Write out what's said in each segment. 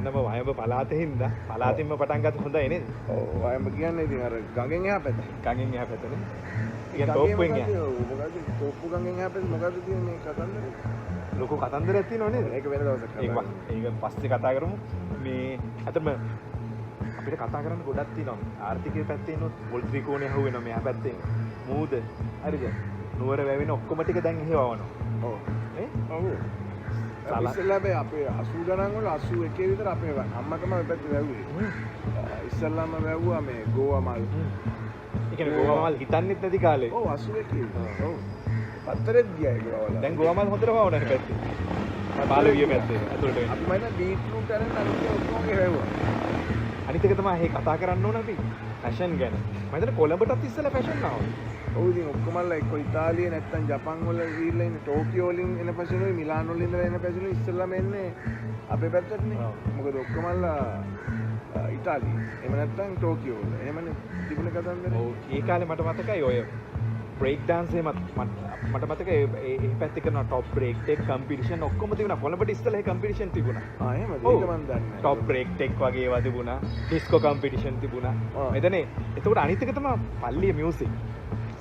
දෙන්නම වයඹ පළාතේ හින්දා පළාතින්ම පටන් ගත්තොත් හොඳයි නේද? ඔව් වයඹ කියන්නේ ඉතින් අර ගඟෙන් එහා පැත්ත. ගඟෙන් එහා පැත්තනේ. ඒක තෝප්පුවෙන් එහා. මොකද තෝප්පු ගඟෙන් එහා පැත්ත මොකද්ද තියෙන්නේ කතන්දරේ? ලොකු කතන්දරයක් තියෙනව නේද? ඒක වෙන දවසක් කතා කරමු. ඒක පස්සේ කතා කරමු. මේ අතම අපිට කතා කරන්න ගොඩක් තියෙනවා. ආර්ථිකයේ පැත්තේ ඉන්නොත් පොල් ත්‍රිකෝණය අහුවෙනවා මෙහා පැත්තේ. මූද හරිද? නුවර වැවෙන ඔක්කොම ටික දැන් එහෙවවනවා. ඔව්. නේ? ඔව්. ඉස්සෙල්ලා අපේ 80 ගණන් වල 81 විතර අපේ අම්මා තමයි මේ පැත්තේ වැව්වේ. ඉස්සෙල්ලාම වැව්වා මේ ගෝවා මල්. ඒ කියන්නේ ගෝවා මල් හිතන්නෙත් නැති කාලේ. ඔව් 81. ඔව්. පත්තරෙත් ගියා ඒක වල. දැන් ගෝවා මල් හොඳට වවනවා මේ පැත්තේ. බාලවිය පැත්තේ ඇතුළට වෙන. අපි මම බීට්රූට් අරන් අනිත් ඔක්කොම වැව්වා. අනිත් එක තමයි මේ කතා කරන්න ඕන අපි ෆැෂන් ගැන. මම හිතන්නේ කොළඹටත් ඉස්සෙල්ලා ෆැෂන් ආවා. ඔව් ඉතින් ඔක්කොමලා එක්ක ඉතාලිය නැත්තම් ජපන් වල ගිහිල්ලා ඉන්නේ ටෝකියෝ වලින් එන ෆැෂන් වල මිලාන් වල ඉඳලා එන ෆැෂන් වල ඉස්සෙල්ලාම එන්නේ අපේ පැත්තටනේ. මොකද ඔක්කොමලා ඉතාලිය. එහෙම නැත්තම් ටෝකියෝ වල. එහෙමනේ තිබුණ කතන්දරේ. ඔව් ඒ කාලේ මට මතකයි ඔය බ්‍රේක් dance එකේ මට මතකයි ඒ පැත්තේ කරන top break tech competition ඔක්කොම තිබුණා. කොළඹට ඉස්සෙල්ලා ඒ competition තිබුණා. එහෙමද? ඒක මම දන්නේ නැහැ. top break tech වගේ ඒවා තිබුණා. disco competition තිබුණා. මෙතන එතකොට අනිත් එක තමයි පල්ලිය music.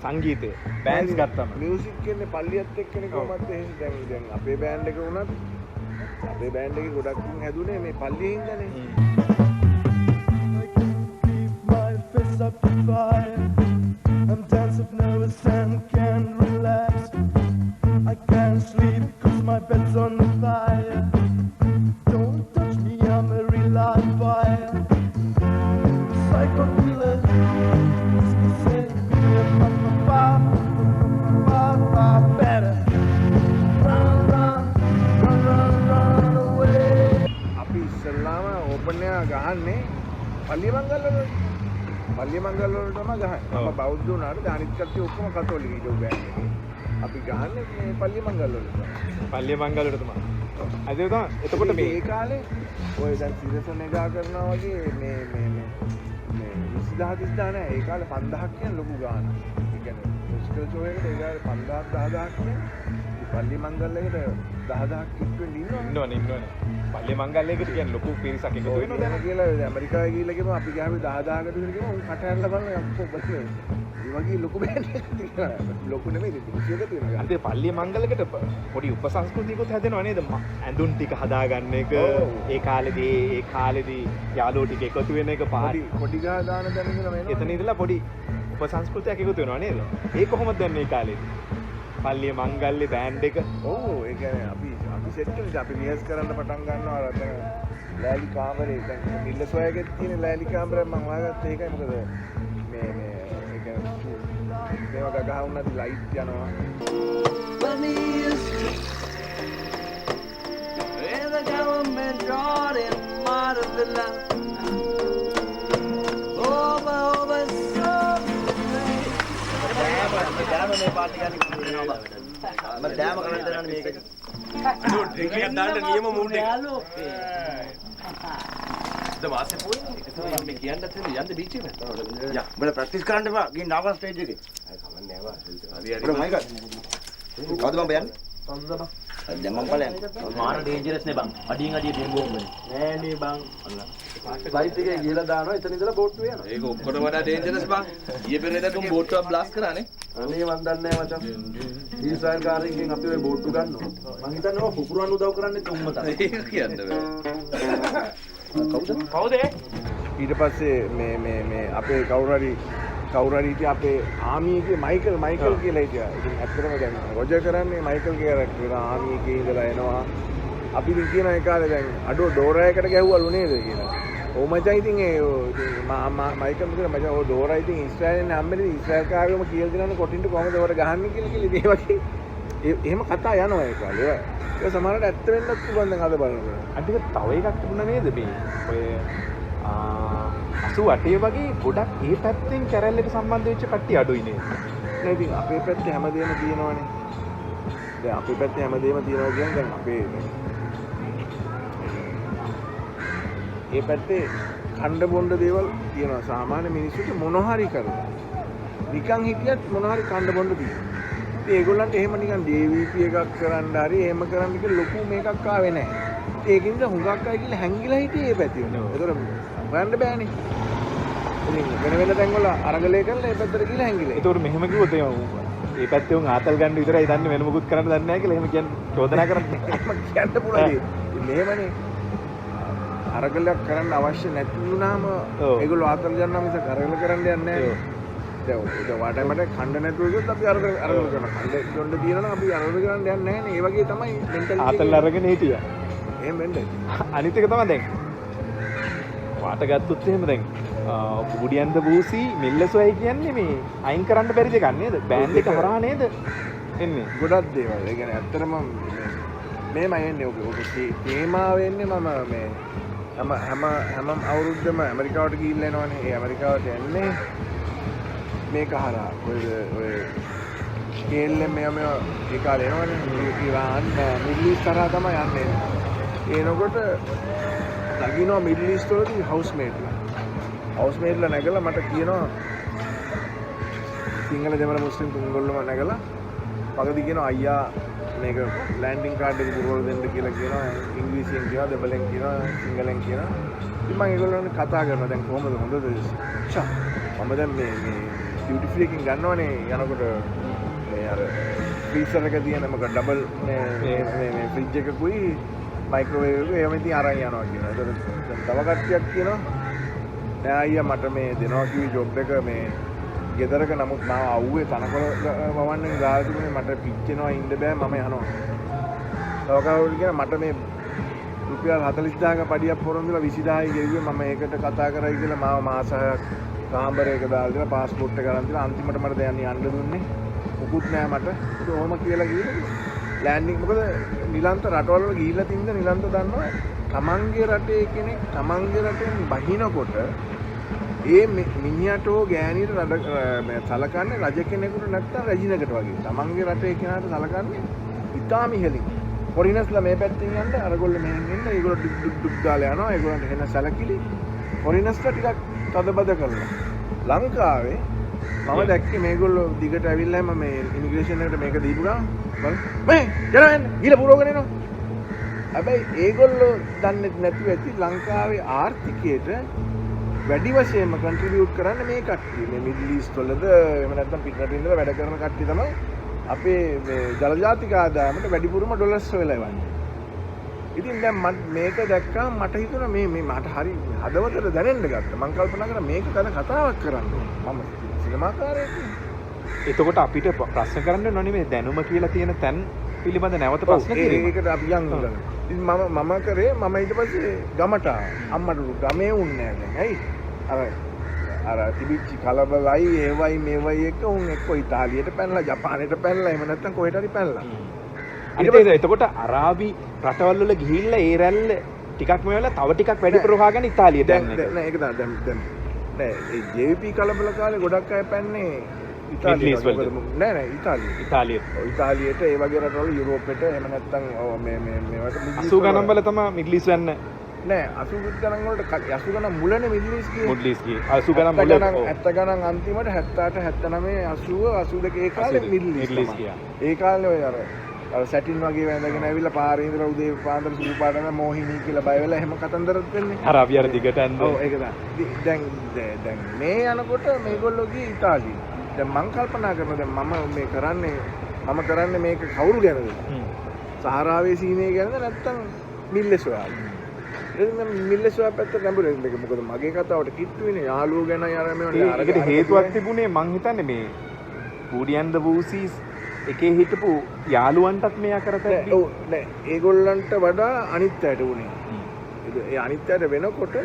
සංගීතය බෑන්ඩ්ස් ගත්තම මියුසික් කියන්නේ පල්ලියත් එක්කනේ කොහමද එහෙනම් දැන් අපේ බෑන්ඩ් එක වුණත් අපේ බෑන්ඩ් එකේ ගොඩක් හැදුනේ මේ පල්ලියේ හින්දානේ. I'm tense of nervous and can't relax. I can't sleep cause my bed's on fire. Don't touch me, I'm a real live fire. Psycho killer. Better run, run, run, run, run away. අපි ඉස්සල්ලාම open එක ගහන්නේ පල්ලිය මංගල වල. පල්ලිය මංගල වල තමයි ගහන්නේ. මම බෞද්ධ වුණාට අනිත් කට්ටිය ඔක්කොම කතෝලික ඉඩෝ බෑන්ඩ් එකේ. අපි ගහන්නේ මේ පල්ලිය මංගල වල තමයි. පල්ලිය මංගල වල තමයි. අද තමයි එතකොට මේ කාලේ ඔය දැන් සිරසන එකා කරනවා වගේ මේ 20000 නෑ. ඒ කාලේ 5000ක් කියන ලොකු ගානක්. ඒ කියන්නේ මුස්කල් ෂෝ එකට ඒ කාලේ 5000 10000ක් කියන්නේ පල්ලි මංගල එකට 10000ක් කිට්ටුවෙන් ඉන්නවනේ. පල්ලිය මංගල එකට කියන්නේ ලොකු පිරිසක් එකතු වෙනවා දැන් කියලා ඇමරිකාවේ ගිහිල්ලා ගිහම අපි ගාවේ 10000කට විතර ගිහම උන් කට ඇරලා බලන යම්කෝ බස්සේ. ඒ වගේ ලොකු බෑන්ඩ් එකක් තියෙනවා. ලොකු නෙමෙයි 200ක තියෙනවා. අන්තිම පල්ලිය මංගලකට පොඩි උපසංස්කෘතියකුත් හැදෙනව නේද? ඇඳුම් ටික හදාගන්න එක ඒ කාලේදී යාළුවෝ ටික එකතු වෙන එක පොඩි ගහ දාන දැන ඉඳලා වෙනවා. එතන ඉඳලා පොඩි උපසංස්කෘතියක් එකතු වෙනවා නේද? ඒ කොහොමද දැන් මේ කාලේදී? පල්ලිය මංගල්ලේ බෑන්ඩ් එක. ඔව් ඒ කියන්නේ අපි සෙට් කරලා අපි රිහර්ස් කරන්න පටන් ගන්නවා අර ලෑලි කාමරේ දැන් නිල්ල සොයාගෙත් තියෙන ලෑලි කාමරේ මම හොයාගත්තා ඒකයි මොකද මේ ඒ කියන්නේ මේවා ගහ වුණාද ලයිට් යනවා. The government brought in part of the land over so දැම මේ පාටි ගන්න කියනවා මම දැම කරන්න දෙනවනේ මේක ඩොට් එකක් දාන්න නියම මූඩ් එක දවාසේ පොයින්නේ ඒක තමයි මේ කියන්න තියෙන්නේ යන්න බීච් එකට යා බල ප්‍රැක්ටිස් කරන්න එපා ගිහින් නාවල් ස්ටේජ් එකේ කමන්නේ නැහැ හරි හරි මයික කවුද බං බයන්නේ කවුද බං දැන් මම බලන්නේ මාර ඩේන්ජරස් නේ බං අඩියෙන් අඩිය බෝම්බ නෑ නේ බං අන්න ෆ්ලයිට් එකේ ගිහලා දානවා එතන ඉඳලා බෝට්ටුවේ යනවා. ඒක ඔක්කොම වඩා ඩේන්ජරස් බං ඊයේ පෙරේදා තුන් බෝට්ටුවක් බ්ලාස්ට් කරානේ අනේ මන් දන්නේ නැහැ මචං. ඊසාර කාරෙන්ගෙන් අපි ඔය බෝට්ටු ගන්නවා. මං හිතන්නේ ඔය පුපුරන් උදව් කරන්නේ තුම්ම තමයි. ඒක කියන්න බෑ කවුද? ඊට පස්සේ මේ අපේ කවුරු හරි ඉතින් අපේ ආමි එකේ මයිකල් කියලා හිටියා. ඉතින් ඇත්තටම දැන් රොජර් කරන්නේ මයිකල් කැරක්ටර් ආමි එකේ ඉඳලා එනවා. අපි ඉතින් කියන ඒ කාලේ දැන් අඩෝ ඩෝරා එකට ගැහුවලු නේද කියලා. ඔව් මචං ඉතින් මයිකල් මුදල මචං ඔය ඩෝරා ඉතින් ඉස්රායලෙන් හම්බෙන්නේ ඉස්රායල් කාර්යම කියලා දෙනවනේ කොටින්ට කොහමද ඔයාලා ගහන්නේ කියලා ඒ වගේ එහෙම කතා යනවා ඒ කාලේ. ඒක සමහරවිට ඇත්ත වෙන්නත් පුළුවන් දැන් අද බලනකොට. අනිත් තව එකක් තිබුණා නේද මේ ඔය 88 වගේ ගොඩක් ඒ පැත්තෙන් කැරැල්ලට සම්බන්ධ වෙච්ච කට්ටිය අඩුයි නේද? නෑ ඉතින් අපේ පැත්තේ හැමදේම තියෙනවනේ. දැන් අපේ පැත්තේ හැමදේම තියෙනවා කියන්නේ දැන් අපේ ඒ පැත්තේ ඛණ්ඩ බොණ්ඩ දේවල් තියෙනවා. සාමාන්‍ය මිනිස්සුන්ට මොන හරි කරලා නිකන් හිටියත් මොන හරි ඛණ්ඩ බොණ්ඩ තියෙනවා. ඉතින් ඒගොල්ලන්ට එහෙම නිකන් DVP එකක් කරන්න හරි එහෙම කරන්න කියලා ලොකු මේකක් ආවේ නැහැ. ඒකින්ද හුඟක් අය කියලා හැංගිලා හිටියේ ඒ පැත්තේ. ඒතර හොයන්න බෑනේ. ඉතින් වෙන තැන්වල අරගලය කරලා ඒ පැත්තට ගිහලා හැංගිලා. ඒතකොට මෙහෙම කිව්වොත් ඒ පැත්තේ උන් ආතල් ගන්න විතරයි දන්නේ වෙන මොකුත් කරන්න දන්නේ නැහැ කියලා එහෙම කියන්නේ චෝදනා කරන්නේ. එහෙම කියන්න පුළුවන්. මෙහෙමනේ අරගලයක් කරන්න අවශ්‍ය නැති වුණාම ඒගොල්ලෝ ආතල් ගන්නවා මිසක් අරගල කරන්න යන්නේ නැහැ. දැන් වාටයි මට කණ්ඩ නැතුව ගියොත් අපි අරගල කරනවා. කණ්ඩ දෙන්න තියෙනවා අපි අරගල කරන්න යන්නේ නැහැ නේ. ඒ වගේ තමයි මෙන්ටලිටි. ආතල් අරගෙන හිටියා. එහෙම වෙන්නේ. අනිත් එක තමයි දැන් වාට ගත්තොත් එහෙම දැන් බුඩියන්ද බූසි මිල්ලසොයි කියන්නේ මේ අයින් කරන්න බැරි දෙයක් නේද? බෑන්ඩ් එක හරහා නේද එන්නේ? ගොඩක් දේවල්. ඒ කියන්නේ ඇත්තටම මේමයි එන්නේ ඔක තේමාව වෙන්නේ මම මේ හැම අවුරුද්දම ඇමරිකාවට ගිහිල්ලා එනවනේ. ඒ ඇමරිකාවට යන්නේ මේක හරහා. ඔය KLM මේ කාලේ එනවනේ. ඉරාන් මිඩල් ඊස්ට් හරහා තමයි යන්නේ. එනකොට නගිනවා මිඩල් ඊස්ට් වලදී හවුස්මේට්ලා නැගලා මට කියනවා සිංහල දෙමළ මුස්ලිම් තුන්ගොල්ලම නැගලා පගදී කියනවා අයියා මේක ලෑන්ඩින් කාඩ් එක පුරවල දෙන්න කියලා කියනවා ඉංග්‍රීසියෙන් කියනවා දෙමළෙන් කියනවා සිංහලෙන් කියනවා ඉතින් මම ඒගොල්ලෝනේ කතා කරනවා දැන් කොහොමද හොඳද ෂා මම දැන් මේ ඩියුටි ෆ්‍රී එකකින් ගන්නවනේ යනකොට මේ අර ෆ්‍රීසර් එක තියෙන මොකක් ඩබල් මේ ෆ්‍රිජ් එකකුයි මයික්‍රෝවේව් එක එහෙම ඉතින් අරන් යනවා කියනවා. ඒතර තව කට්ටියක් කියනවා නෑ අයියා මට මේ දෙනවා කිව්වේ ජොබ් එක මේ ගෙදරක නමුත් මාව අවුවේ තනකොළ වවන්නේ ගාලා තිබුණේ මට පිච්චෙනවා ඉන්න බෑ මම යනවා. තව කවුරුද කියන මට මේ රුපියල් 40000ක පඩියක් පොරොන්දුලා 20000යි ගෙව්වේ මම ඒකට කතා කරයි කියලා මාව මාස 6ක් කාමරයක දාලා දීලා පාස්පෝර්ට් එක ගන්න දීලා අන්තිමට මට දැන් යන්න දුන්නේ මොකුත් නෑ මට. ඒක ඔහොම කියලා කිව්වේ. ලෑන්ඩින් මොකද නිලන්ත රටවල් වල ගිහිල්ලා තින්ද නිලන්ත දන්නවා තමන්ගේ රටේ කෙනෙක් තමන්ගේ රටෙන් බහිනකොට ඒ මිනිහට හෝ ගෑණියට සලකන්නේ රජ කෙනෙකුට නැත්නම් රජිනකට වගේ. තමන්ගේ රටේ කෙනාට සලකන්නේ ඉතාම ඉහළින්. ෆොරිනර්ස්ලා මේ පැත්තෙන් යන්න අරගොල්ලෝ මෙහෙන් එන්න ඒගොල්ලෝ ඩුක් දාලා යනවා. ඒගොල්ලන්ට එන සැලකිලි ෆොරිනර්ස්ලා ටිකක් තදබද කරනවා. ලංකාවේ මම දැක්කේ මේගොල්ලෝ දිගට ඇවිල්ලා හැම මේ ඉමිග්‍රේෂන් එකට මේක දීපු ගමන් මේ යනවා ගිහලා පුරවගෙන එනවා. හැබැයි ඒගොල්ලෝ දන්නේ නැතුව ඇති ලංකාවේ ආර්ථිකයට වැඩි වශයෙන්ම කන්ට්‍රිබියුට් කරන්නේ මේ කට්ටිය. මේ මිඩල් ඊස්ට් වලද එහෙම නැත්නම් පිටරට ඉඳලා වැඩ කරන කට්ටිය තමයි අපේ මේ ජලජාතික ආදායමට වැඩිපුරම ඩොලර්ස් වෙලා එවන්නේ. ඉතින් දැන් මේක දැක්කම මට හිතුණා මේ මට හරි හදවතට දැනෙන්න ගත්තා. මම කල්පනා කරා මේක ගැන කතාවක් කරන්න ඕන. මම සිනමාකාරයෙක්. එතකොට අපිට ප්‍රශ්න කරන්න ඕනේ මේ දැනුම කියලා තියෙන තැන් පිළිබඳ නැවත ප්‍රශ්න කිරීම. ඒකට අපි යන් ඉඳලා. ඉතින් මම කරේ මම ඊට පස්සේ ගමට අම්මට ගමේ උන්නේ නැහැ දැන්. ඇයි? අර තිබිච්ච කලබලයි ඒවයි මේවයි එක උන් එක්ක ඉතාලියට පැනලා ජපානයට පැනලා එහෙම නැත්නම් කොහෙට හරි පැනලා. අනිත් එතකොට අරාබි රටවල් වල ගිහිල්ලා ඒ රැල්ල ටිකක් මෙවලා තව ටිකක් වැඩිපුර හොයාගෙන ඉතාලියට යන්නේ. නෑ ඒක දැන් නෑ ඒ JP කලබල කාලේ ගොඩක් අය පැන්නේ ඉතාලියට. නෑ ඉතාලියට ඒ වගේ රටවල යුරෝපෙට එහෙම නැත්නම් මේ මේවට 80 ගණන් වල තමයි මිඩල් ඊස්ට් යන්න. නෑ 80 ගණන් වලට 80 ගණන් මුලනේ මිඩල් ඊස්ට් ගියේ. මිඩල් ඊස්ට් ගියේ 80 ගණන් මුල. 70 ගණන් අන්තිමට 78 79 80 82 ඒ කාලේ මිඩල් ඊස්ට් ගියා. ඒ කාලේ ඔය අර සැටින් වගේ වැඳගෙන ඇවිල්ලා පාරේ ඉඳලා උදේ පාන්දර සුළු පාටම මොහිනී කියලා බය වෙලා එහෙම කතන්දරත් වෙන්නේ. අර අපි අර දිගට යන්න. ඔව් ඒක තමයි. දැන් මේ යනකොට මේගොල්ලෝ ගියේ ඉතාලියට. දැන් මං කල්පනා කරනවා දැන් මම කරන්නේ මේක කවුරු ගැනද? සහරාවේ සීනේ ගැනද නැත්නම් මිල්ලෙසොයා. එතන මිල්ලෙසොයා පැත්තට නැඹුරේ මේක මොකද මගේ කතාවට කිට්ටු වෙන්නේ යාළුවෝ ගැන අර මේවට අරකට හේතුවක් තිබුණේ මං හිතන්නේ මේ බූඩියන් ද බූසිස් එකේ හිටපු යාළුවන්ටත් මෙයා කරතයි. ඔව් නෑ ඒගොල්ලන්ට වඩා අනිත් අයට උනේ. ඒ අනිත් අයට වෙනකොට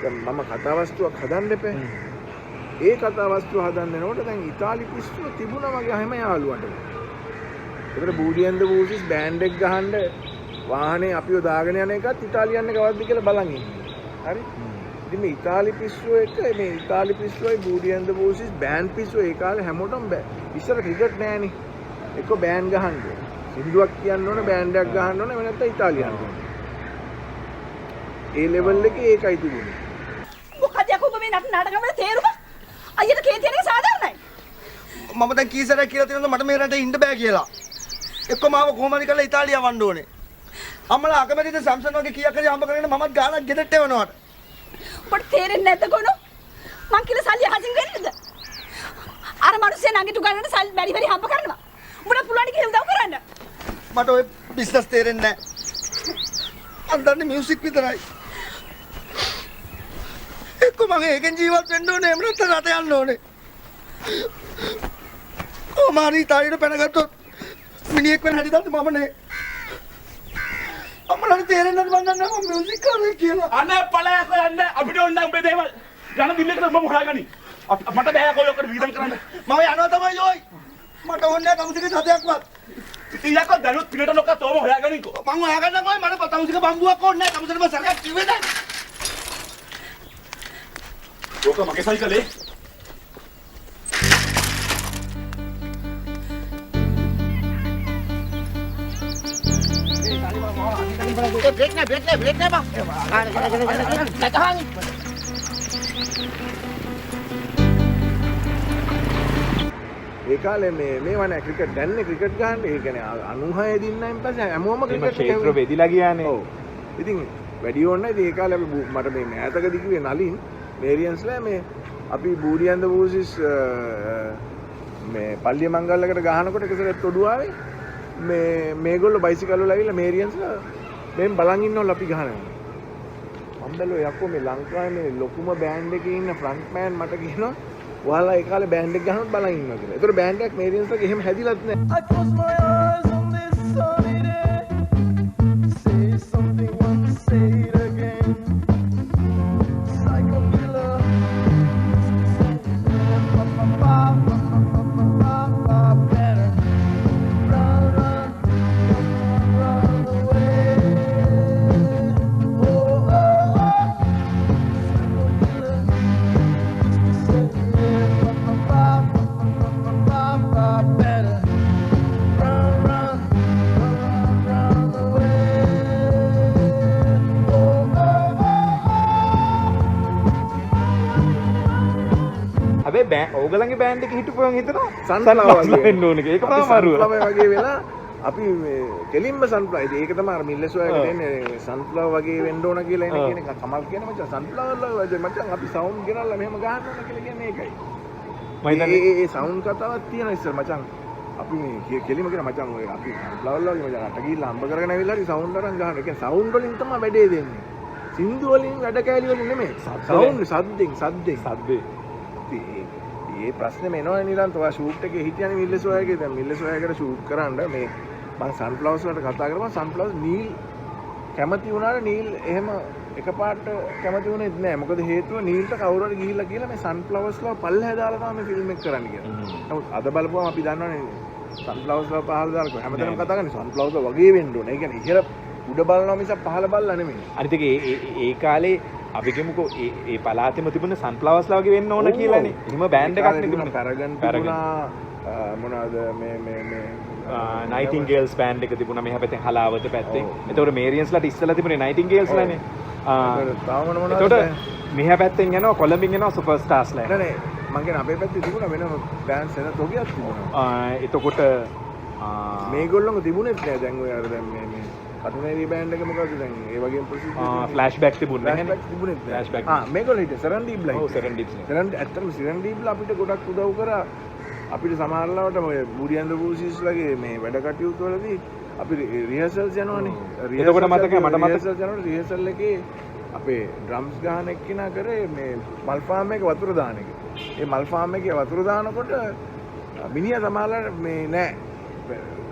දැන් මම කතාවස්තුවක් හදන්න එපේ. ඒ කතාවස්තුව හදන්න යනකොට දැන් ඉතාලි පිස්සුව තිබුණා මගේ හැම යාළුවන්ටම. ඒකට බූඩියන් ද බූසිස් බෑන්ඩ් එක ගහන්න වාහනේ අපිව දාගෙන යන එකත් ඉතාලියන් එකවත්ද කියලා බලන් ඉන්නේ. හරි? ඉතින් මේ ඉතාලි පිස්සුව එක මේ ඉතාලි පිස්සුවයි බූඩියන් ද බූසිස් බෑන්ඩ් පිස්සුව ඒ කාලේ හැමෝටම ඉස්සර ක්‍රිකට් නෑනේ. එක්ක බෑන්ඩ් ගහන්න ඕනේ. සින්දුවක් කියන්න ඕනේ බෑන්ඩ් එකක් ගහන්න ඕනේ වෙන නැත්නම් ඉතාලියන් ඕනේ. ඒ ලෙවල් එකේ ඒකයි තිබුණේ. මොකද යකෝ මේ නාටකම් වල තේරුම? අයියට කේන්ති යන එක සාධාරණයි. මම දැන් කීසරයක් කියලා තියෙනවද මට මේ රටේ ඉන්න බෑ කියලා. එක්ක මාව කොහොම හරි කරලා ඉතාලිය යවන්න ඕනේ. අම්මලා අකමැතිද සැම්සන් වගේ කීයක් හරි හම්බ කරගෙන මමත් ගානක් ගෙදරට එවනවාට. ඔබට තේරෙන්නේ නැද්ද කොනෝ? මං කියලා සල්ලි අහසින් දෙන්නද? අර මිනිස්සේ නගිටු ගන්නට සල්ලි බැරි බැරි හම්බ කරනවා. උඹට පුළුවන් කියලා උදව් කරන්න. මට ඔය බිස්නස් තේරෙන්නේ නැහැ. මම දන්නේ මියුසික් විතරයි. එක්ක මම ඒකෙන් ජීවත් වෙන්න ඕනේ එහෙම නැත්නම් රට යන්න ඕනේ. කොමාරි තායිට පැනගත්තොත් මිනිහෙක් වෙන හැටි දන්නේ මම නේ. අම්මලාට තේරෙන්නේ නැද්ද මන් දන්නේ මම මියුසික් කරන්නේ කියලා. අනේ පළයක් යන්න අපිට ඕන නම් උඹේ දේවල් යන දිල්ලකට උඹ හොයාගනි. මට බෑ කොල්ලොක්කට වීදම් කරන්න. මම යනවා තමයි යෝයි. මට ඕනේ නැහැ තමුසික සතයක්වත්. ඉතින් යකෝ දැනුත් පිනට නොක තෝම හොයාගනිකෝ. මම හොයාගන්න කොයි මට තමුසික බම්බුවක් ඕනේ නැහැ. තමුසික මම සරයක් කිව්වේ නැහැ. ඕක මගේ සයිකලේ. ඒ කාලේ මේ වනේ ක්‍රිකට් දැන්නේ ක්‍රිකට් ගහන්න ඒ කියන්නේ 96 දින්නයින් පස්සේ හැමෝම ක්‍රිකට් ක්ෂේත්‍ර වෙදිලා ගියානේ. ඔව්. ඉතින් වැඩි ඕනේ ඉතින් ඒ කාලේ අපි මට මේ මෑතකදී කිව්වේ නලින් මේරියන්ස්ලා මේ අපි බූරියන්ද බූසිස් මේ පල්ලිය මංගල්ලකට ගහනකොට එකසරත් ඔඩු ආවේ මේගොල්ලෝ බයිසිකල් වල ඇවිල්ලා මේරියන්ස්ලා මෙන් බලන් ඉන්නවලු අපි ගහනවා. මම බැලුවා යකෝ මේ ලංකාවේ මේ ලොකුම බෑන්ඩ් එකේ ඉන්න ෆ්‍රන්ට් මෑන් මට කියනවා ඔයාලා ඒ කාලේ බෑන්ඩ් එක ගහනොත් බලන් ඉන්නවා කියලා. ඒතර බෑන්ඩ් එකක් මේරියන්ස්ලාගේ එහෙම හැදිලත් නැහැ. I close my eyes on this sunny day. Say something once, say it again. Psycho killer. Better run, run, run away. Oh, oh, oh. Psycho killer. Better run, run, run away. Oh, oh, හැබැයි ඕගලන්ගේ band එකේ හිටපුවම හිතනවා සන්ෆ්ලවර් සන්ෆ්ලවර් වෙන්න ඕන කියලා. ඒක තමයි අමාරුව. සන්ෆ්ලවර් වගේ වෙලා අපි මේ කෙලින්ම සන්ෆ්ලවර් ඉතින් ඒක තමයි අර මිල්ලසෝයකට එන්නේ සන්ෆ්ලවර් වගේ වෙන්න ඕන කියලා එන්නේ කියන එක කමල් කියන මචං සන්ෆ්ලවර් වල මචං අපි සවුන්ඩ් ගෙනල්ලා මෙහෙම ගහන්න ඕන කියලා කියන්නේ ඒකයි. මම හිතන්නේ ඒ සවුන්ඩ් කතාවක් තියෙනවා ඉස්සර මචං. අපි මේ කෙලිම කියන මචං ඔය අපි සන්ෆ්ලවර් වල වගේ මචං අට ගිහිල්ලා හම්බ කරගෙන ඇවිල්ලා හරි සවුන්ඩ් අරන් ගහන. ඒ කියන්නේ සවුන්ඩ් වලින් තමයි වැඩේ දෙන්නේ. සින්දු වලින් වැඩ කෑලි වලින් නෙමෙයි. සවුන්ඩ් සද්දෙන් සද්දේ ඒ ප්‍රශ්නේ මෙනවා නිරන්ත ඔයා ෂූට් එකේ හිටියනේ මිල්ලසෝයගේ දැන් මිල්ලසෝයකට ෂූට් කරන්න මේ මම සන්ෆ්ලවර්ස් වලට කතා කරපුවා සන්ෆ්ලවර්ස් නීල් කැමති වුණාට නීල් එහෙම එකපාරට කැමති වුණේ නැහැ මොකද හේතුව නීල්ට කවුරු හරි ගිහිල්ලා කියලා මේ සන්ෆ්ලවර්ස්ලා පල්ලෙහා දාලා තමයි මේ ෆිල්ම් එක කරන්න කියලා. නමුත් අද බලපුවම අපි දන්නවනේ සන්ෆ්ලවර්ස්ලා පහළ දාලා හැමතැනම කතා කරන්නේ සන්ෆ්ලවර්ස් වගේ වෙන්න ඕනේ. ඒ කියන්නේ ඉහළ උඩ බලනවා මිසක් පහළ බලලා නෙමෙයි. අනිත් එක ඒ කාලේ අපි කියමුකෝ ඒ පළාතෙම තිබුණ සන්ෆ්ලවර්ස්ලා වගේ වෙන්න ඕන කියලානේ. එහෙම බෑන්ඩ් එකක් නේ තිබුණේ. පැරගන් තිබුණා මොනවාද මේ නයිටින්ගේල්ස් බෑන්ඩ් එක තිබුණා මෙහා පැත්තෙන් හලාවත පැත්තෙන්. එතකොට මේරියන්ස්ලාට ඉස්සලා තිබුණේ නයිටින්ගේල්ස්ලානේ. තාම මොනවද? එතකොට මෙහා පැත්තෙන් යනවා කොලම්බින් යනවා සුපර් ස්ටාර්ස්ලා. නෑ මං කියන අපේ පැත්තේ තිබුණා වෙනම බෑන්ඩ්ස් එන තොගයක් තිබුණා. එතකොට මේගොල්ලොම තිබුණෙත් නෑ දැන් ඔය අර දැන් මේ කටුනේරි බෑන්ඩ් එක මොකද දැන් ඒ වගේම ප්‍රසිද්ධ ෆ්ලෑෂ්බැක් තිබුණේ නැහැ ෆ්ලෑෂ්බැක් තිබුණෙත් නෑ. ෆ්ලෑෂ්බැක් මේගොල්ලෝ හිටියේ සරන්දීප්ලා. ඔව් සරන්දීප්ලා. ඇත්තටම සරන්දීප්ලා අපිට ගොඩක් උදව් කරා. අපිට සමහරවිට ඔය බුරියන්ද බූසිස් වගේ මේ වැඩ කටයුතු වලදී අපි රිහර්සල්ස් යනවනේ. එතකොට මතකයි මට මතක රිහර්සල්ස් යනකොට රිහර්සල් එකේ අපේ ඩ්‍රම්ස් ගහන එක්කිනා කරේ මේ මල් ෆාම් එකේ වතුර දාන එක. ඒ මල් ෆාම් එකේ වතුර දානකොට මිනිහා සමහරවිට මේ නෑ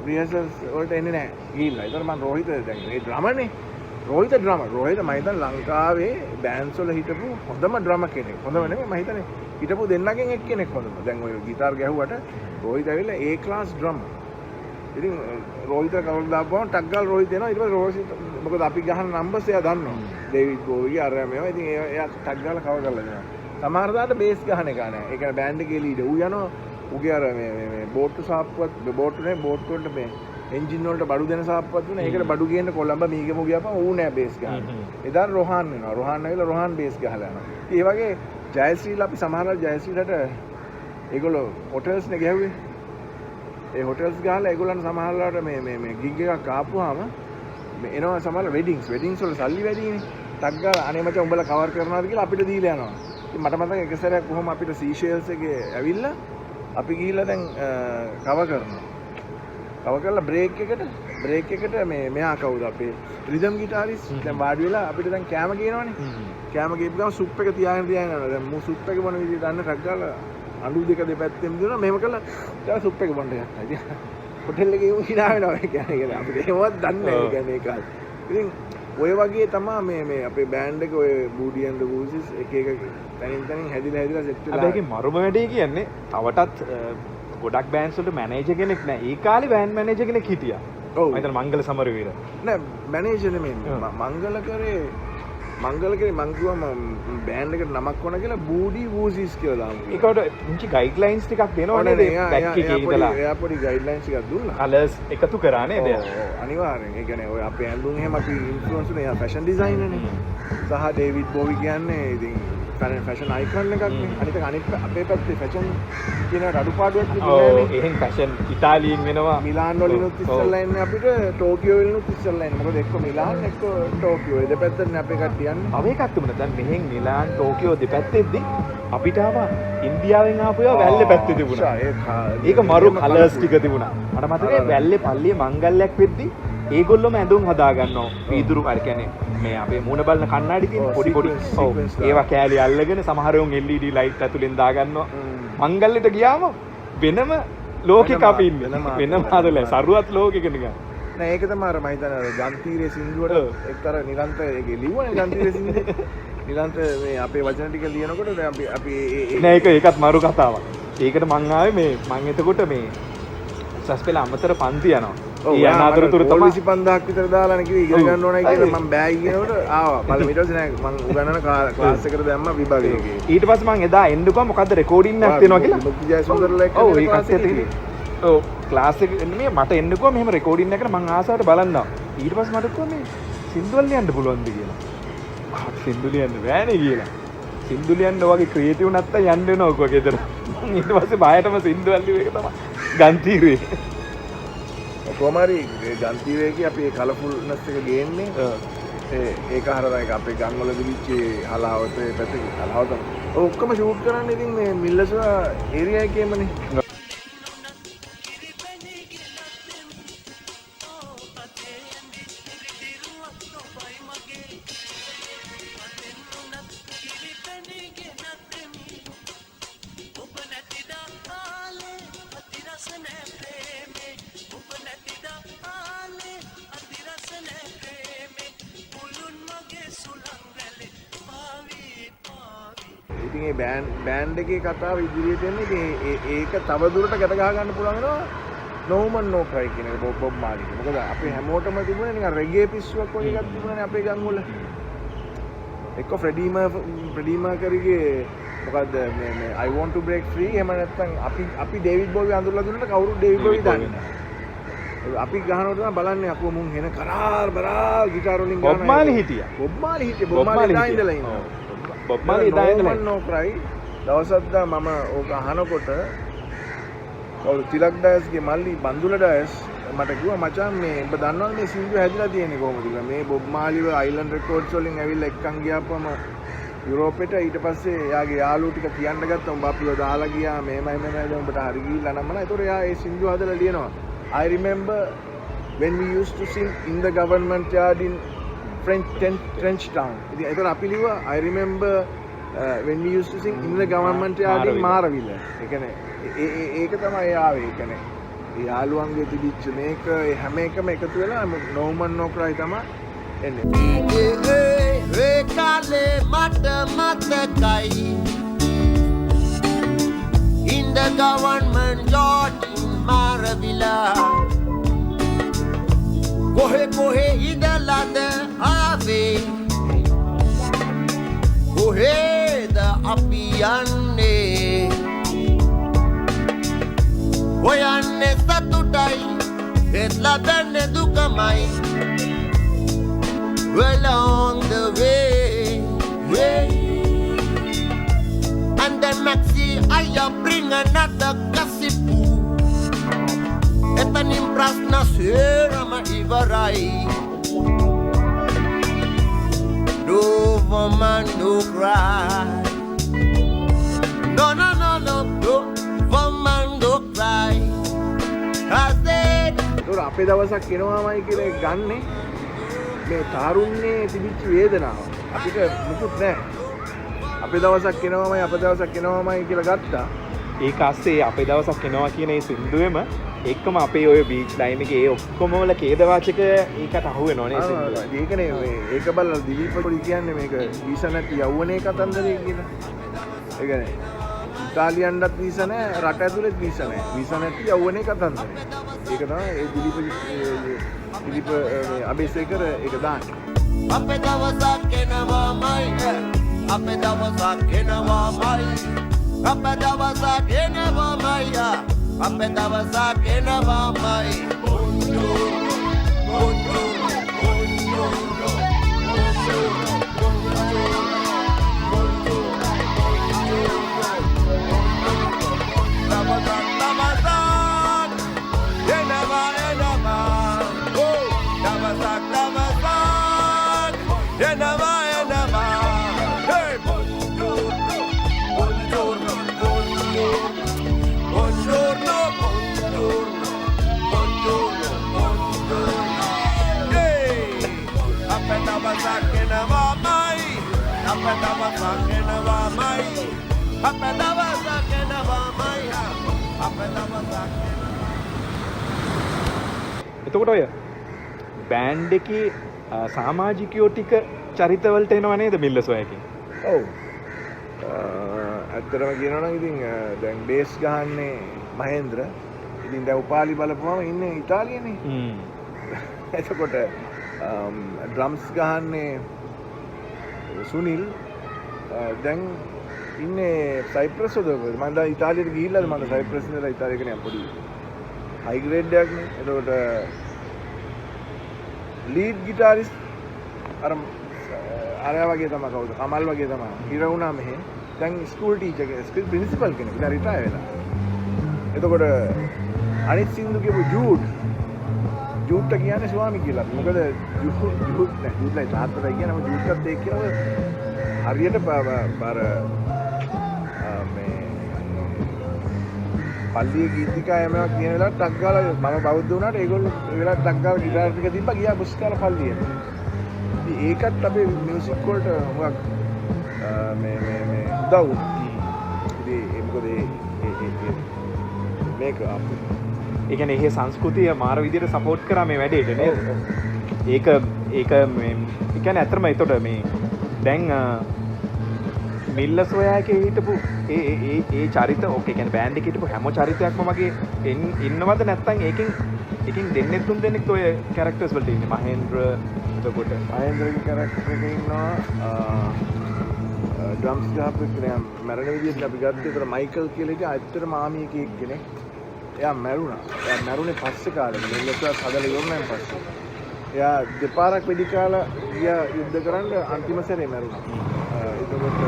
රිහර්සල්ස් වලට එන්නේ නෑ ගිහිල්ලා. ඒතර මම රෝහිත දැන් මේ ඩ්‍රමර්නේ රෝහිත මම හිතන්නේ ලංකාවේ බෑන්ඩ්ස් වල හිටපු හොඳම ඩ්‍රමර් කෙනෙක්. හොඳම නෙමෙයි මම හිතන්නේ හිටපු දෙන්නගෙන් එක්කෙනෙක් හොඳම. දැන් ඔය ගිටාර් ගැහුවට රෝහිත ඇවිල්ලා A class drummer. ඉතින් රෝහිත කවුරුද දාපුවම ටක් ගාලා රෝහිත එනවා. ඊට පස්සේ රෝහිත මොකද අපි ගහන නම්බර්ස් එයා දන්නවා. ඩේවිඩ් බෝවිගේ අර මේවා. ඉතින් එයා ටක් ගාලා කවර් කරලා දෙනවා. සමහර දාට බේස් ගහන එක නෑ. ඒ කියන්නේ බෑන්ඩ් එකේ ලීඩර්. ඌ යනවා ඌගේ අර මේ බෝට්ටු සාප්පුවත් බෝට්ටුනේ බෝට්ටු වලට මේ එන්ජින් වලට බඩු දෙන සාප්පුවක් දුන්නා. ඒකට බඩු ගේන්න කොළඹ මීගමු ගියාපම ඌ නෑ බේස් ගහන්න. එදාට රොහාන් වෙනවා. රොහාන් ඇවිල්ලා රොහාන් බේස් ගහලා යනවා. ඉතින් ඒ වගේ ජයශ්‍රීලා අපි සමහරවල් ජයශ්‍රීලට ඒගොල්ලෝ හොටෙල්ස් නේ ගැහුවේ. ඒ හොටෙල්ස් ගහලා ඒගොල්ලන් සමහරවල්ලාට මේ ගිග් එකක් ආපුවාම එනවා සමහර වෙඩින්ග්ස් වල සල්ලි වැඩිනේ. ටක් ගාලා අනේ මචං උඹලා කවර් කරනවාද කියලා අපිට දීලා යනවා. ඉතින් මට මතකයි එක සැරයක් කොහොම අපිට සීෂෙල්ස් එකේ ඇවිල්ලා අපි ගිහිල්ලා දැන් කවර් කරනවා. කවර් කරලා බ්‍රේක් එකට මෙයා කවුද අපේ රිදම් ගිටාරිස් දැන් වාඩි වෙලා අපිට දැන් කෑම කියනවනේ. කෑම කියපු ගමන් සුප් එක තියාගෙන යනවා. දැන් මු සුප් එක මොන විදිහට දන්න ටක් ගාලා අඬු දෙක දෙපැත්තෙන් දුන්නා. මෙහෙම කළා ඊට සුප් එක බොන්න යනවා. ඉතින් හොටෙල් එකේ උන් hina වෙනවා ඒ කියන්නේ අපිට එහෙමවත් දන්නේ නැහැ. ඒ කියන්නේ ඒ කාලේ. ඉතින් ඔය වගේ තමයි මේ අපේ බෑන්ඩ් එක ඔය බූඩි ඇන්ඩ් වූසිස් එක තනින් හැදිලා සෙට් වෙලා. හැබැයි ඒකේ මරුම වැඩේ කියන්නේ තවටත් ගොඩක් බෑන්ඩ්ස් වලට මැනේජර් කෙනෙක් නැහැ. ඒ කාලේ බෑන්ඩ් මැනේජර් කෙනෙක් හිටියා. ඔව්. මම හිතන මංගල සමරවීර. නෑ මැනේජර් නෙමෙයි. මංගල කරේ මං කිව්වා බෑන්ඩ් එකට නමක් වුණා කියලා බූඩි වූසිස් කියලා දාමු. ඒකට පුංචි ගයිඩ්ලයින්ස් ටිකක් දෙනවනේ බැක් එකේ ඉඳලා. එයා පොඩි ගයිඩ්ලයින්ස් ටිකක් දුන්නා. කලර්ස් එකතු කරා නේද? ඔව් අනිවාර්යෙන්. ඒ කියන්නේ ඔය අපේ ඇඳුම් එහෙම අපි ඉන්ෆ්ලුවන්ස් උනේ එයා ෆැෂන් ඩිසයිනර්නේ. සහ ඩේවිඩ් බෝවි කියන්නේ ඉතින් ෆැෂන් අයිකන් එකක් නේ. අනිත් අපේ පැත්තේ ෆැෂන් කියන අඩුපාඩුවක් තිබුණේ. එහෙන් ෆැෂන් ඉතාලියෙන් වෙනවා. මිලාන් වලිනුත් ඉස්සෙල්ලා එන්නේ අපිට ටෝකියෝ වලිනුත් ඉස්සෙල්ලා එන්නේ. මොකද එක්ක මිලාන් එක්ක ටෝකියෝ. ඒ දෙපැත්තනේ අපේ කට්ටිය යන්නේ. තව එකක් තිබුණා. දැන් මෙහෙන් මිලාන් ටෝකියෝ දෙපැත්තෙද්දි අපිට ආවා ඉන්දියාවෙන් ආපු ඒවා වැල්ලේ පැත්තේ තිබුණා. ඒක මරු කලර්ස් ටික තිබුණා. මට මතකයි වැල්ලේ පල්ලියේ මංගල්‍යයක් වෙද්දි ඒගොල්ලොම ඇඳුම් හදා ගන්නවා. පීදුරු අර කියන්නේ මේ අපේ මූණ බලන කණ්ණාඩි තියෙන පොඩි ඒවා කෑලි අල්ලගෙන සමහර උන් LED ලයිට් ඇතුලෙන් දා ගන්නවා. මංගල්‍යට ගියාම වෙනම ලෝකෙක අපි ඉන්නේ. වෙනම හදලා සරුවත් ලෝකෙක නිකන්. නෑ ඒක තමයි අර මම හිතන්නේ ගන්තීරේ සින්දුවට එක්තර නිරන්තර ඒකේ ලිව්වනේ ගන්තීරේ සින්දුවේ. නිරන්තර මේ අපේ වචන ටික ලියනකොට දැන් අපි නෑ ඒකත් මරු කතාවක්. ඒකට මං ආවේ මං එතකොට මේ සස්පෙල අමතර පන්ති යනවා. ඒ යන අතරතුර තමයි 25000ක් විතර දාලානේ කිව්වේ ඉගෙන ගන්න ඕනයි කියලා මම බෑග් කියනකොට ආවා. පළවෙනි ඊට පස්සේ නෑ මං උගන්නන ක්ලාස් එකට දැම්මා විභාගයේ. ඊට පස්සේ මං එදා එන්නකෝ මොකද්ද රෙකෝඩින් එකක් තියෙනවා කියලා. මුක්ති ජයසුන්දරලා එක්ක ඔව් ඒකත් තියෙන්නේ. ඔව් ක්ලාස් එක එන්නේ මට එන්නකෝ මෙහෙම රෙකෝඩින් එකකට මං ආසාවට බලන්නවා. ඊට පස්සේ මට කිව්වා මේ සින්දුවල් ලියන්න පුළුවන්ද කියලා. සින්දු ලියන්න බෑනේ කියලා. සින්දු ලියන්න වගේ ක්‍රියේටිව් නැත්තම් යන්න වෙනවා ඔක ගෙදර. ඊට පස්සේ බායටම සින්දුවල් ලියුව එක තමයි ගන්තීරේ. කොමාරි ගන්තීරේගේ අපි කලෆුල්නස් එක ගේන්නේ ඒක හරහා ඒක අපේ ගම් වල දිවිච්ච හලාවත පැත්තේ හලාවත ඔක්කොම ෂූට් කරන්නේ ඉතින් මේ මිල්ලසුවා ඒරියා එකේමනේ. ඉතින් මේ බෑන්ඩ් එකේ කතාව ඉදිරියට එන්නේ ඉතින් ඒක තව දුරට ගැට ගහ ගන්න පුළුවන් වෙනවා නෝමන් නෝ ක්‍රයි කියන එක බොබ් මාලිගේ. මොකද අපේ හැමෝටම තිබුණේ නිකන් රෙගේ පිස්සුවක් වගේ එකක් තිබුණානේ අපේ ගම් වල. එක්ක ෆ්‍රෙඩී මර්කරිගේ මොකද්ද මේ I want to break free එහෙම නැත්නම් අපි ඩේවිඩ් බෝවි අඳුරලා දුන්නට කවුරුත් ඩේවිඩ් බෝවි දන්නේ නැහැ. අපි ගහනකොට තමයි බලන්නේ අපෝ මුන් හෙන කරාර් බරාල් ගිටාර වලින් ගහනවා. බොබ් මාලි හිටියා. බොබ් මාලි ඉඳලා ඉන්නවා. බොබ් මාලි ඉඳලා ඉඳලා නෝ ක්‍රයි දවසක් දා මම ඕක අහනකොට කවුරු තිලක් ඩයස්ගේ මල්ලි බන්දුල ඩයස් මට කිව්වා මචං මේ ඔබ දන්නවද මේ සින්දුව හැදිලා තියෙන්නේ කොහොමද කියලා. මේ බොබ් මාලිව අයිලන්ඩ් රෙකෝඩ්ස් වලින් ඇවිල්ලා එක්කන් ගියාපම යුරෝපෙට ඊට පස්සේ එයාගේ යාළුවෝ ටික කියන්න ගත්තා උඹ අපිව දාලා ගියා මේමයි දැන් උඹට හරි ගිහිල්ලා නම් මම. ඒතකොට එයා ඒ සින්දුව හදලා ලියනවා. I remember when we used to sing in the government yard in French town. ඉතින් ඒතකොට අපි ලිව්වා I remember when we used to sing in the government yard in Maravilla. ඒ කියන්නේ ඒක තමයි ආවේ. ඒ කියන්නේ ඒ යාළුවන්ගේ තිබිච්ච මේක හැම එකම එකතු වෙලා නෝමන් නෝ ක්‍රයි තමයි එන්නේ. ඒ කාලේ මට මතකයි in the government yard in Maravilla. කොහෙ ඉඳලාද ආවේ කොහෙද අපි යන්නේ හොයන්නේ සතුටයි ඒත් ලබන්නේ දුකමයි along the way and then Maxi I bring another gossip. එතනින් ප්‍රශ්න සේරම ඉවරයි No woman, no cry. No, no, no, no, no woman, no cry. I said, ඒක අපේ දවසක් එනවාමයි කියලා ගන්නෙ මේ තාරුණ්‍යයේ තිබිච්ච වේදනාව. අපිට මුකුත් නැහැ. අපේ දවසක් එනවාමයි අපේ දවසක් එනවාමයි කියලා ගත්තා. ඒක අස්සේ අපේ දවසක් එනවා කියන ඒ සින්දුවෙම එක්කම අපේ ඔය බීච් ලයින් එකේ ඒ ඔක්කොම වල ඛේදවාචක ඒකට අහු වෙනවනේ සින්දුව. ඒකනේ ඒක බලලා දිලීප් පොඩි කියන්නේ මේක වීසා නැති යවුනේ කතන්දරේ කියලා. ඒ කියන්නේ ඉතාලියන්ටත් වීසා නැහැ රට ඇතුළෙත් වීසා නැහැ. වීසා නැති යවුනේ කතන්දරේ. ඒක තමයි ඒ දිලීප් මේ අබේසේකර ඒක දාන්නේ. අපේ දවසක් එනවාමයි අපේ දවසක් එනවාමයි අපේ දවසක් එනවාමයි අපේ දවසක් එනවාමයි එතකොට ඔය බෑන්ඩ් එකේ සමාජිකයෝ ටික චරිතවලට එනවා නේද මිල්ලස් ඔයකින්? ඔව්. ඇත්තටම කියනවා නම් ඉතින් දැන් බේස් ගහන්නේ මහේන්ද්‍ර. ඉතින් දැන් උපාලි බලපුවම ඉන්නේ ඉතාලියනේ. එතකොට ඩ්‍රම්ස් ගහන්නේ සුනිල්. දැන් ඉන්නේ සයිප්‍රස් වල. මම දැන් ඉතාලියට ගිහිල්ලාද මම සයිප්‍රස් ඉඳලා ඉතාලිය කෙනෙක් පොඩි හයි ග්‍රේඩ් එකක් නේ. එතකොට ලීඩ් ගිටාරිස්ට් අරයා වගේ තමයි කවුද? කමල් වගේ තමයි. හිර වුණා මෙහෙ. දැන් ස්කූල් ටීචර් කෙනෙක්, ස්කූල් ප්‍රින්සිපල් කෙනෙක්. ඉතින් රිටයර් වෙලා. එතකොට අනිත් සින්දු කියපු ජූට්ට කියන්නේ ස්වාමි කියලා. මොකද ජූට්ලා තාත්තලා කියනම ජූට්ටත් එක්ක කියලා හරියට බර මේ පල්ලියේ ගීතිකා යමක් කියන වෙලාවට ටක් ගාලා මම බෞද්ධ වුණාට ඒගොල්ලෝ ඒ වෙලාවට ටක් ගාලා ගිටාර් ටික තිබ්බා ගියා බුස් කාලා පල්ලියට. ඉතින් ඒකත් අපේ මියුසික් වලට මොකක් මේ උදව් වුණා. ඉතින් ඒ මොකද මේක අපේ ඒ කියන්නේ මේ සංස්කෘතිය මාර විදියට සපෝට් කරා මේ වැඩේට නේද? ඒක මේ ඒ කියන්නේ අතරම ඒතකොට මේ දැන් මිල්ලස් ඔයාගේ හිටපු ඒ චරිත ඕකේ කියන්නේ බෑන්ඩ් එකේ හිටපු හැම චරිතයක්ම වගේ ඉන්නවද නැත්නම් ඒකෙන් දෙන්නෙක් තුන් දෙනෙක් ඔය කැරක්ටර්ස් වලට ඉන්නේ මහේන්ද්‍ර එතකොට මහේන්ද්‍රගේ කැරක්ටර් එකේ ඉන්නවා ඩ්‍රම්ස් ගහපු කෙනා මැරෙන විදිහට අපි ගත්තේ ඒතර මයිකල් කියලා එක ඇත්තටම ආමි එකේ කෙනෙක්. එයා මැරුණා. එයා මැරුණේ පස්සේ කාලෙක. මෙල්ලසත් හදලා ඉවරනයින් පස්සේ. එයා දෙපාරක් වෙඩි කාලා ගියා යුද්ධ කරන්න අන්තිම සැරේ මැරුණා. එතකොට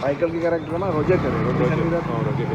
මයිකල්ගේ කැරක්ටර් තමයි රොජර් කරේ. රොජර්